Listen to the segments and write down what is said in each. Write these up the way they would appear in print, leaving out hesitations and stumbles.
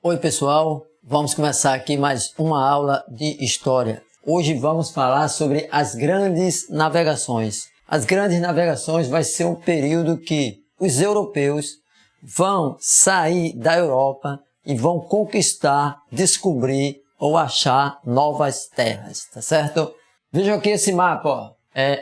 Oi pessoal, vamos começar aqui mais uma aula de história. Hoje vamos falar sobre as grandes navegações. As grandes navegações vai ser um período que os europeus vão sair da Europa e vão conquistar, descobrir ou achar novas terras, tá certo? Vejam aqui esse mapa, ó.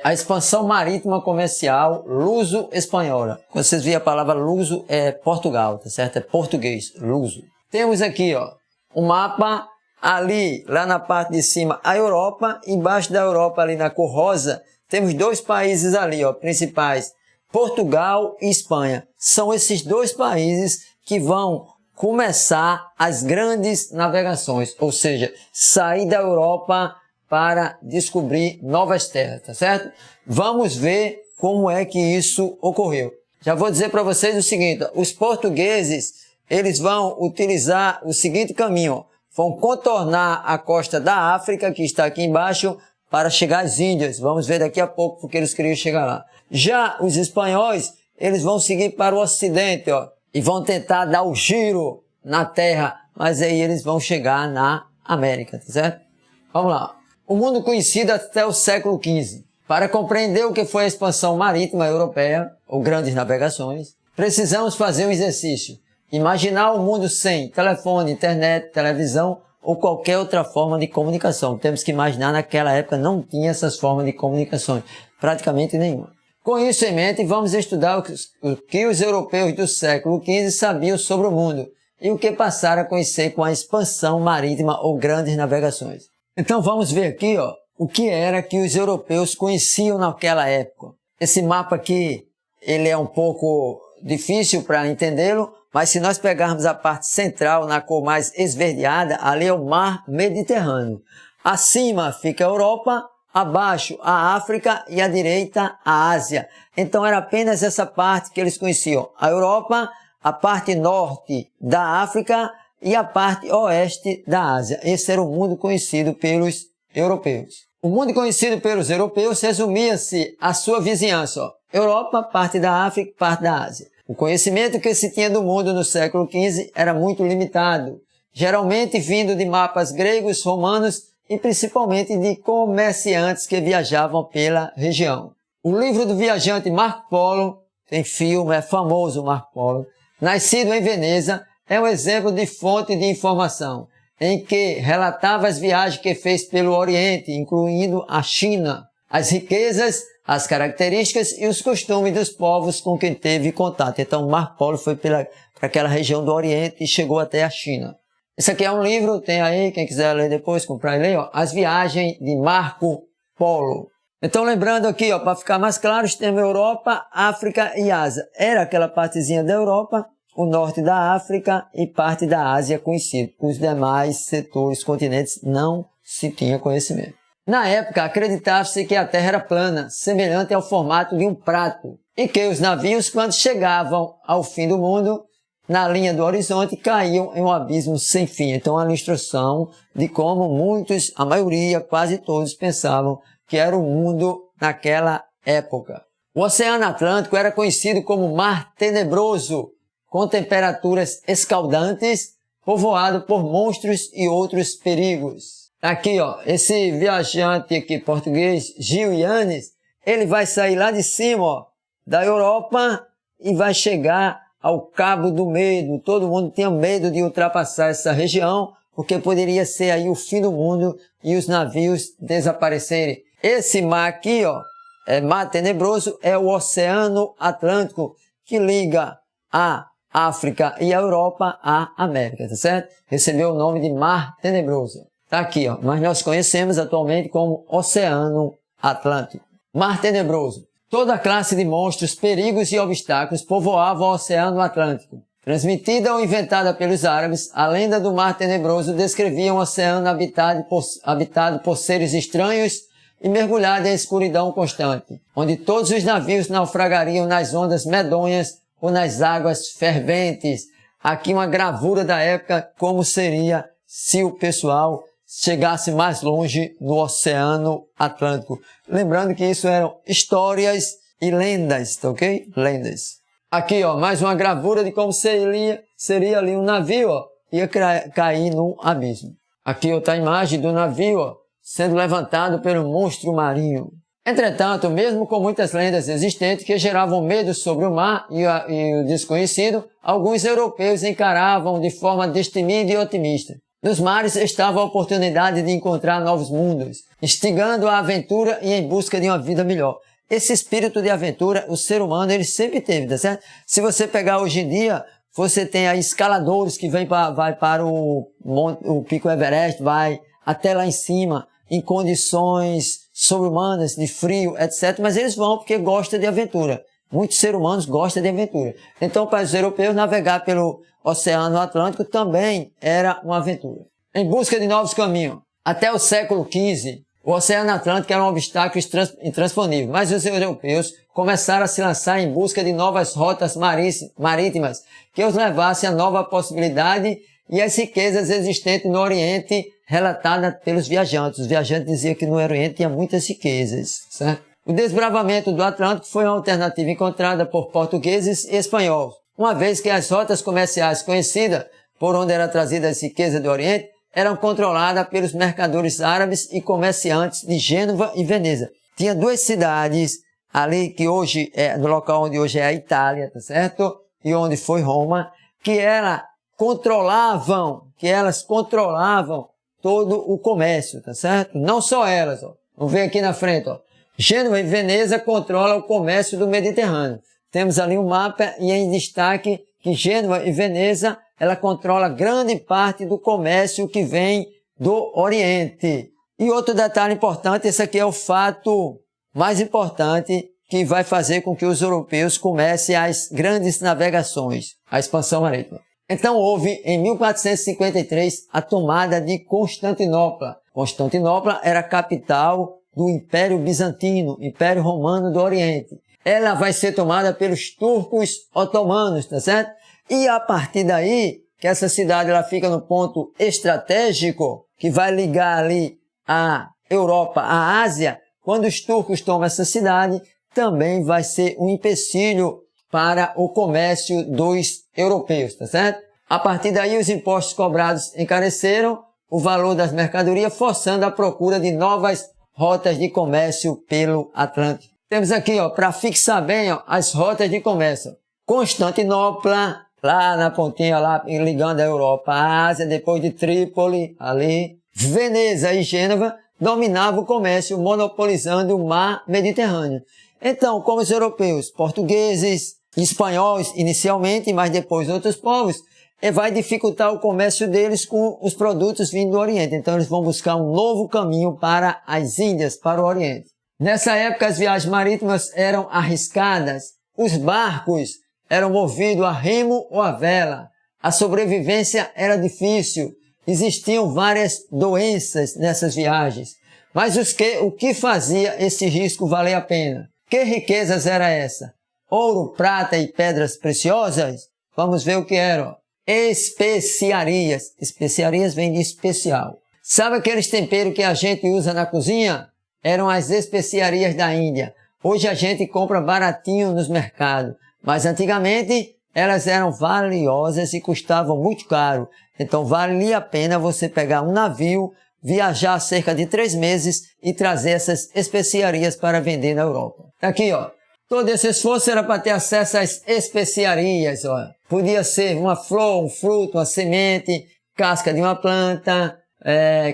A expansão marítima comercial luso-espanhola. Quando vocês veem a palavra luso é Portugal, tá certo? É português, luso. Temos aqui, ó, um mapa ali, lá na parte de cima, a Europa. Embaixo da Europa, ali na cor rosa, temos dois países ali, ó, principais, Portugal e Espanha. São esses dois países que vão começar as grandes navegações, ou seja, sair da Europa para descobrir novas terras, tá certo? Vamos ver como é que isso ocorreu. Já vou dizer para vocês o seguinte, ó, os portugueses, eles vão utilizar o seguinte caminho, ó, vão contornar a costa da África, que está aqui embaixo, para chegar às Índias. Vamos ver daqui a pouco, porque eles queriam chegar lá. Já os espanhóis, eles vão seguir para o ocidente, ó, e vão tentar dar o giro na terra, mas aí eles vão chegar na América, tá certo? Vamos lá. O mundo conhecido até o século XV. Para compreender o que foi a expansão marítima europeia, ou grandes navegações, precisamos fazer um exercício. Imaginar o mundo sem telefone, internet, televisão ou qualquer outra forma de comunicação. Temos que imaginar, naquela época não tinha essas formas de comunicação, praticamente nenhuma. Com isso em mente, vamos estudar o que os europeus do século XV sabiam sobre o mundo e o que passaram a conhecer com a expansão marítima ou grandes navegações. Então vamos ver aqui, ó, o que era que os europeus conheciam naquela época. Esse mapa aqui, ele é um pouco difícil para entendê-lo, mas se nós pegarmos a parte central, na cor mais esverdeada, ali é o mar Mediterrâneo. Acima fica a Europa, abaixo a África e à direita a Ásia. Então era apenas essa parte que eles conheciam. A Europa, a parte norte da África e a parte oeste da Ásia. Esse era o mundo conhecido pelos europeus. O mundo conhecido pelos europeus resumia-se à sua vizinhança, ó. Europa, parte da África, parte da Ásia. O conhecimento que se tinha do mundo no século XV era muito limitado, geralmente vindo de mapas gregos, romanos e principalmente de comerciantes que viajavam pela região. O livro do viajante Marco Polo, tem filme, é famoso Marco Polo, nascido em Veneza, é um exemplo de fonte de informação, em que relatava as viagens que fez pelo Oriente, incluindo a China, as riquezas, as características e os costumes dos povos com quem teve contato. Então, Marco Polo foi para aquela região do Oriente e chegou até a China. Esse aqui é um livro, tem aí, quem quiser ler depois, comprar e ler, ó, As Viagens de Marco Polo. Então, lembrando aqui, ó, para ficar mais claro, temos Europa, África e Ásia. Era aquela partezinha da Europa, o norte da África e parte da Ásia conhecido. Os demais setores, continentes, não se tinha conhecimento. Na época, acreditava-se que a Terra era plana, semelhante ao formato de um prato, e que os navios, quando chegavam ao fim do mundo, na linha do horizonte, caíam em um abismo sem fim. Então, a ilustração de como muitos, a maioria, quase todos, pensavam que era o mundo naquela época. O Oceano Atlântico era conhecido como Mar Tenebroso, com temperaturas escaldantes, povoado por monstros e outros perigos. Aqui, ó, esse viajante aqui português, Gil Yanes, ele vai sair lá de cima, ó, da Europa e vai chegar ao Cabo do Medo. Todo mundo tinha medo de ultrapassar essa região, porque poderia ser aí o fim do mundo e os navios desaparecerem. Esse mar aqui, ó, Mar Tenebroso, é o Oceano Atlântico, que liga a África e a Europa à América, tá certo? Recebeu o nome de Mar Tenebroso. Tá aqui, ó, mas nós conhecemos atualmente como Oceano Atlântico. Mar Tenebroso. Toda classe de monstros, perigos e obstáculos povoavam o Oceano Atlântico. Transmitida ou inventada pelos árabes, a lenda do Mar Tenebroso descrevia um oceano habitado por seres estranhos e mergulhado em escuridão constante, onde todos os navios naufragariam nas ondas medonhas ou nas águas ferventes. Aqui uma gravura da época, como seria se o pessoal chegasse mais longe no Oceano Atlântico. Lembrando que isso eram histórias e lendas, tá ok? Lendas. Aqui, ó, mais uma gravura de como seria ali um navio, ó, ia cair num abismo. Aqui outra imagem do navio, ó, sendo levantado pelo monstro marinho. Entretanto, mesmo com muitas lendas existentes que geravam medo sobre o mar e o desconhecido, alguns europeus encaravam de forma destemida e otimista. Nos mares estava a oportunidade de encontrar novos mundos, instigando a aventura e em busca de uma vida melhor. Esse espírito de aventura, o ser humano, ele sempre teve, tá certo? Se você pegar hoje em dia, você tem aí escaladores que vai para o Pico Everest, vai até lá em cima, em condições sobre-humanas, de frio, etc. Mas eles vão porque gostam de aventura. Muitos seres humanos gostam de aventura. Então, para os europeus, navegar pelo Oceano Atlântico também era uma aventura. Em busca de novos caminhos. Até o século XV, o Oceano Atlântico era um obstáculo intransponível, mas os europeus começaram a se lançar em busca de novas rotas marítimas que os levassem a nova possibilidade e as riquezas existentes no Oriente relatadas pelos viajantes. Os viajantes diziam que no Oriente tinha muitas riquezas, certo? O desbravamento do Atlântico foi uma alternativa encontrada por portugueses e espanhóis, uma vez que as rotas comerciais conhecidas por onde era trazida as riquezas do Oriente eram controladas pelos mercadores árabes e comerciantes de Gênova e Veneza. Tinha duas cidades ali que hoje no local onde hoje é a Itália, tá certo? E onde foi Roma, que elas controlavam todo o comércio, tá certo? Não só elas, ó. Vamos ver aqui na frente, ó. Gênova e Veneza controlam o comércio do Mediterrâneo. Temos ali um mapa e em destaque que Gênova e Veneza, ela controla grande parte do comércio que vem do Oriente. E outro detalhe importante, esse aqui é o fato mais importante que vai fazer com que os europeus comecem as grandes navegações, a expansão marítima. Então houve, em 1453, a tomada de Constantinopla. Constantinopla era a capital do Império Bizantino, Império Romano do Oriente. Ela vai ser tomada pelos turcos otomanos, tá certo? E a partir daí, que essa cidade ela fica no ponto estratégico, que vai ligar ali a Europa, a Ásia, quando os turcos tomam essa cidade, também vai ser um empecilho para o comércio dos europeus, tá certo? A partir daí, os impostos cobrados encareceram o valor das mercadorias, forçando a procura de novas rotas de comércio pelo Atlântico. Temos aqui, ó, para fixar bem, ó, as rotas de comércio. Constantinopla, lá na pontinha, lá ligando a Europa, a Ásia, depois de Trípoli, ali. Veneza e Gênova dominavam o comércio, monopolizando o mar Mediterrâneo. Então, como os europeus, portugueses, espanhóis inicialmente, mas depois outros povos, vai dificultar o comércio deles com os produtos vindo do Oriente. Então eles vão buscar um novo caminho para as Índias, para o Oriente. Nessa época as viagens marítimas eram arriscadas. Os barcos eram movidos a remo ou a vela. A sobrevivência era difícil. Existiam várias doenças nessas viagens. Mas o que fazia esse risco valer a pena? Que riquezas era essa? Ouro, prata e pedras preciosas? Vamos ver o que eram. Especiarias. Especiarias vem de especial. Sabe aqueles temperos que a gente usa na cozinha? Eram as especiarias da Índia. Hoje a gente compra baratinho nos mercados. Mas antigamente elas eram valiosas e custavam muito caro. Então valia a pena você pegar um navio, viajar cerca de 3 meses e trazer essas especiarias para vender na Europa. Tá aqui, ó. Todo esse esforço era para ter acesso às especiarias, ó. Podia ser uma flor, um fruto, uma semente, casca de uma planta,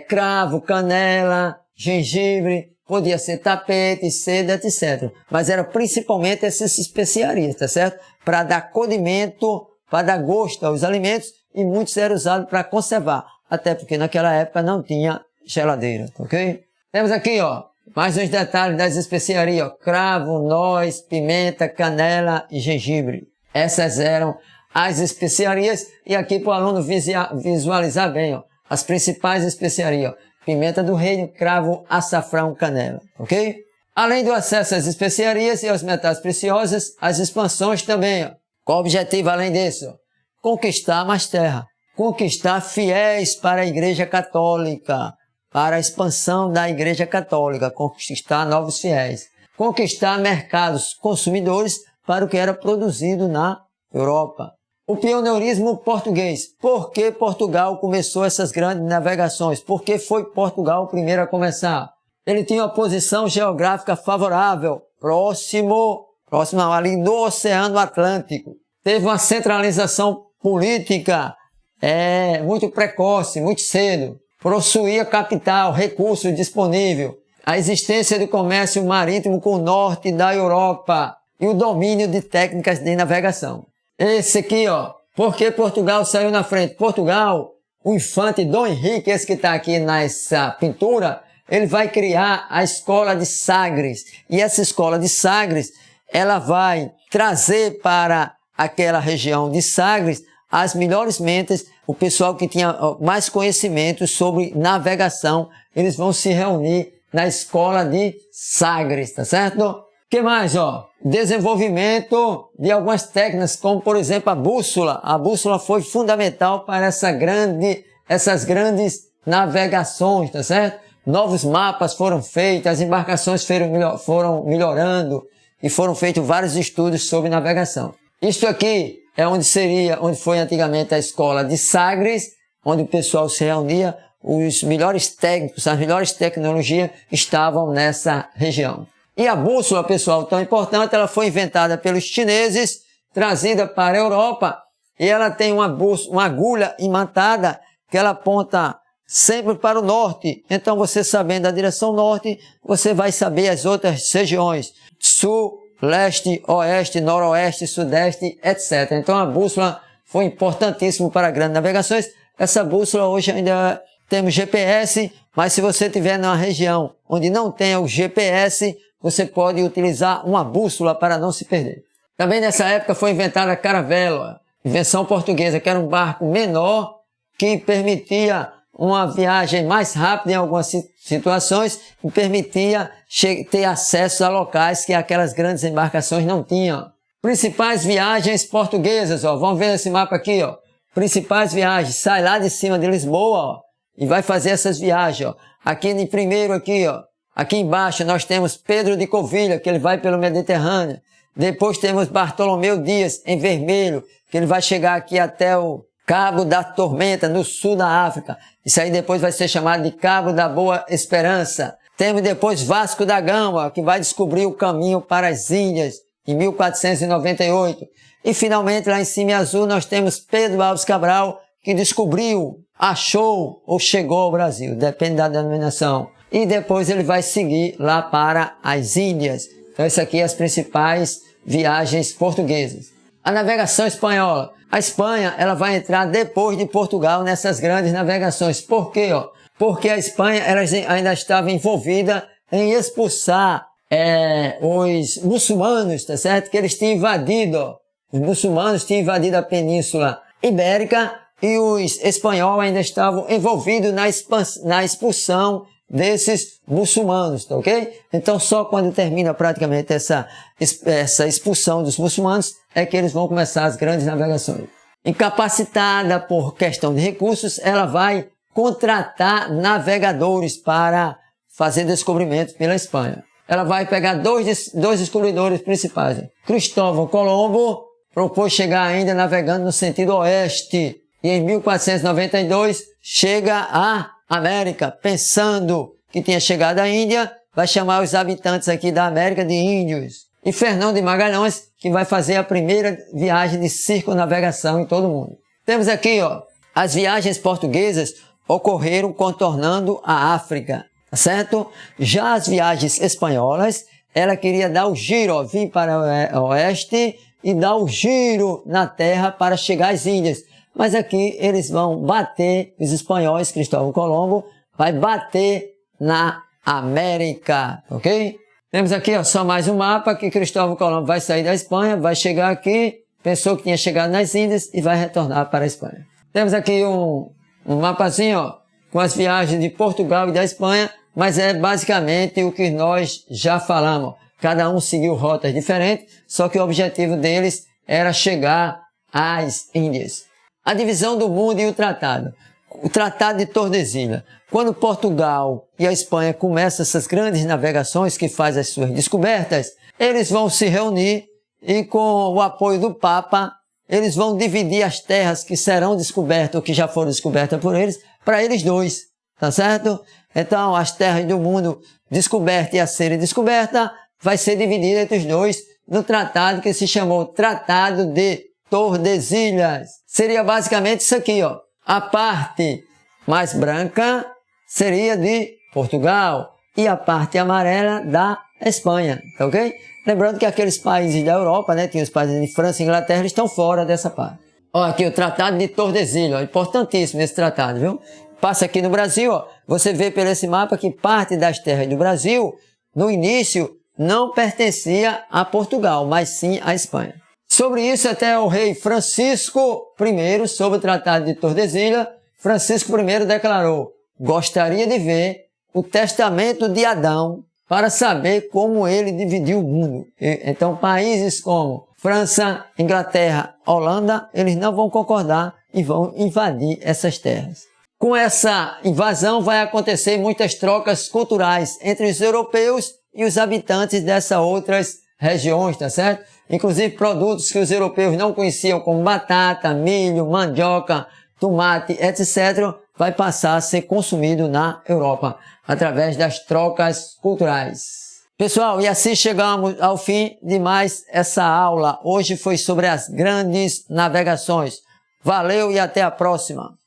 cravo, canela, gengibre, podia ser tapete, seda, etc. Mas era principalmente essas especiarias, tá certo? Para dar condimento, para dar gosto aos alimentos e muitos eram usados para conservar. Até porque naquela época não tinha geladeira, ok? Temos aqui, ó, mais uns detalhes das especiarias, ó, cravo, noz, pimenta, canela e gengibre. Essas eram as especiarias e aqui para o aluno visualizar bem, ó, as principais especiarias, ó, pimenta do reino, cravo, açafrão, canela, ok? Além do acesso às especiarias e aos metais preciosos, as expansões também, ó. Qual o objetivo além disso? Conquistar mais terra, conquistar fiéis para a Igreja Católica, para a expansão da Igreja Católica, conquistar novos fiéis, conquistar mercados consumidores para o que era produzido na Europa. O pioneirismo português. Por que Portugal começou essas grandes navegações? Por que foi Portugal o primeiro a começar? Ele tinha uma posição geográfica favorável, próximo ali do Oceano Atlântico. Teve uma centralização política muito precoce, muito cedo. Possuía capital, recursos disponíveis. A existência do comércio marítimo com o norte da Europa e o domínio de técnicas de navegação. Esse aqui, ó, por que Portugal saiu na frente? Portugal, o infante Dom Henrique, esse que está aqui nessa pintura, ele vai criar a escola de Sagres. E essa escola de Sagres, ela vai trazer para aquela região de Sagres as melhores mentes, o pessoal que tinha mais conhecimento sobre navegação, eles vão se reunir na escola de Sagres, tá certo? O que mais, ó? Desenvolvimento de algumas técnicas, como por exemplo a bússola. A bússola foi fundamental para essas grandes navegações, tá certo? Novos mapas foram feitos, as embarcações foram melhorando e foram feitos vários estudos sobre navegação. Isto aqui é onde foi antigamente a escola de Sagres, onde o pessoal se reunia, os melhores técnicos, as melhores tecnologias estavam nessa região. E a bússola, pessoal, tão importante, ela foi inventada pelos chineses, trazida para a Europa, e ela tem uma agulha imantada que ela aponta sempre para o norte. Então, você sabendo a direção norte, você vai saber as outras regiões, sul, leste, oeste, noroeste, sudeste, etc. Então, a bússola foi importantíssima para grandes navegações. Essa bússola hoje ainda temos GPS, mas se você estiver numa região onde não tem o GPS, você pode utilizar uma bússola para não se perder. Também nessa época foi inventada a caravela, invenção portuguesa, que era um barco menor que permitia uma viagem mais rápida em algumas situações e permitia ter acesso a locais que aquelas grandes embarcações não tinham. Principais viagens portuguesas, ó, vamos ver esse mapa aqui, ó. Principais viagens, sai lá de cima de Lisboa, ó, e vai fazer essas viagens, ó. Aqui de primeiro aqui, ó. Aqui embaixo nós temos Pedro de Covilha, que ele vai pelo Mediterrâneo. Depois temos Bartolomeu Dias, em vermelho, que ele vai chegar aqui até o Cabo da Tormenta, no sul da África. Isso aí depois vai ser chamado de Cabo da Boa Esperança. Temos depois Vasco da Gama, que vai descobrir o caminho para as Índias, em 1498. E finalmente, lá em cima em azul, nós temos Pedro Alves Cabral, que descobriu, achou ou chegou ao Brasil, depende da denominação. E depois ele vai seguir lá para as Índias. Então, isso aqui é as principais viagens portuguesas. A navegação espanhola. A Espanha, ela vai entrar depois de Portugal nessas grandes navegações. Por quê? Porque a Espanha ela ainda estava envolvida em expulsar os muçulmanos, tá certo? Que eles tinham invadido, os muçulmanos tinham invadido a Península Ibérica e os espanhóis ainda estavam envolvidos na expulsão desses muçulmanos, tá ok? Então só quando termina praticamente essa expulsão dos muçulmanos é que eles vão começar as grandes navegações. Incapacitada por questão de recursos, ela vai contratar navegadores para fazer descobrimentos pela Espanha. Ela vai pegar dois descobridores principais. Cristóvão Colombo propôs chegar ainda navegando no sentido oeste e em 1492 chega a América, pensando que tinha chegado à Índia, vai chamar os habitantes aqui da América de índios. E Fernão de Magalhães, que vai fazer a primeira viagem de circunnavegação em todo o mundo. Temos aqui, ó, as viagens portuguesas ocorreram contornando a África, tá certo? Já as viagens espanholas, ela queria dar o giro, ó, vir para o oeste e dar o giro na terra para chegar às Índias. Mas aqui eles vão bater, os espanhóis, Cristóvão Colombo, vai bater na América, ok? Temos aqui, ó, só mais um mapa que Cristóvão Colombo vai sair da Espanha, vai chegar aqui, pensou que tinha chegado nas Índias e vai retornar para a Espanha. Temos aqui um mapazinho, ó, com as viagens de Portugal e da Espanha, mas é basicamente o que nós já falamos. Cada um seguiu rotas diferentes, só que o objetivo deles era chegar às Índias. A divisão do mundo e o tratado. O Tratado de Tordesilhas. Quando Portugal e a Espanha começam essas grandes navegações que fazem as suas descobertas, eles vão se reunir e com o apoio do Papa, eles vão dividir as terras que serão descobertas ou que já foram descobertas por eles, para eles dois, tá certo? Então, as terras do mundo descobertas e a serem descobertas vai ser dividida entre os dois no tratado que se chamou Tratado de Tordesilhas. Seria basicamente isso aqui, ó. A parte mais branca seria de Portugal e a parte amarela da Espanha, tá ok? Lembrando que aqueles países da Europa, né, tem os países de França e Inglaterra, eles estão fora dessa parte. Ó, aqui o Tratado de Tordesilhas, ó, importantíssimo esse tratado, viu? Passa aqui no Brasil, ó, você vê por esse mapa que parte das terras do Brasil, no início, não pertencia a Portugal, mas sim à Espanha. Sobre isso, até o rei Francisco I, sobre o Tratado de Tordesilhas, Francisco I declarou: gostaria de ver o testamento de Adão para saber como ele dividiu o mundo. Então, países como França, Inglaterra, Holanda, eles não vão concordar e vão invadir essas terras. Com essa invasão vai acontecer muitas trocas culturais entre os europeus e os habitantes dessas outras regiões, tá certo? Inclusive produtos que os europeus não conheciam, como batata, milho, mandioca, tomate, etc., vai passar a ser consumido na Europa, através das trocas culturais. Pessoal, e assim chegamos ao fim de mais essa aula. Hoje foi sobre as grandes navegações. Valeu e até a próxima!